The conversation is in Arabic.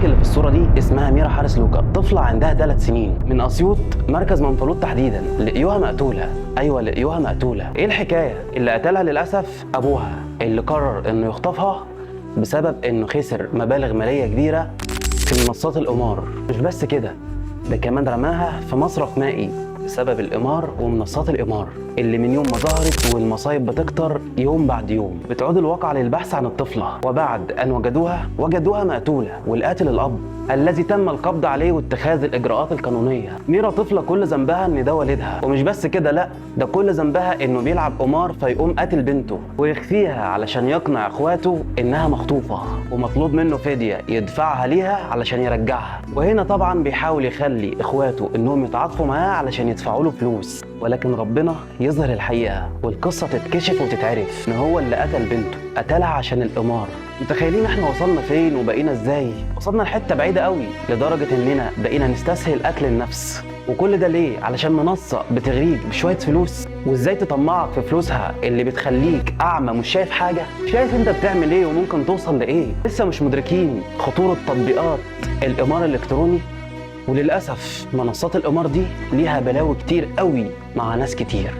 اللي في الصوره دي اسمها ميرا حارس لوكا، طفله عندها 3 سنين من اسيوط، مركز منفلوط تحديدا. لقيوها مقتوله، ايوه لقيوها مقتوله. ايه الحكايه؟ اللي قتلها للاسف ابوها، اللي قرر انه يخطفها بسبب انه خسر مبالغ ماليه كبيره في منصات القمار. مش بس كده، ده كمان رماها في مصرف مائي بسبب القمار ومنصات القمار اللي من يوم ما ظهرت والمصايب بتكتر يوم بعد يوم. بتعود الواقعة للبحث عن الطفلة، وبعد أن وجدوها مقتولة، والقاتل الأب الذي تم القبض عليه واتخاذ الإجراءات القانونية. ميرا طفلة كل ذنبها إن ده والدها، ومش بس كده، لأ ده كل ذنبها إنه بيلعب قمار فيقوم قاتل بنته ويخفيها علشان يقنع إخواته إنها مخطوفة ومطلوب منه فدية يدفعها ليها علشان يرجعها. وهنا طبعا بيحاول يخلي إخواته إنهم يتعاطفوا معاه علشان يدفعوا له فلوس، ولكن ربنا يظهر الحقيقة والقصة تتكشف وتتعرف إن هو اللي قتل بنته، قتلها عشان القمار. متخيلين احنا وصلنا فين وبقينا ازاي؟ وصلنا لحتة بعيدة قوي لدرجة اننا بقينا نستسهل قتل النفس. وكل ده ليه؟ علشان منصة بتغريك بشوية فلوس، وازاي تطمعك في فلوسها اللي بتخليك اعمى مش شايف حاجة، شايف انت بتعمل ايه وممكن توصل لايه. لسه مش مدركين خطورة تطبيقات القمار الالكتروني. وللأسف منصات القمار دي ليها بلاوي كتير قوي مع ناس كتير.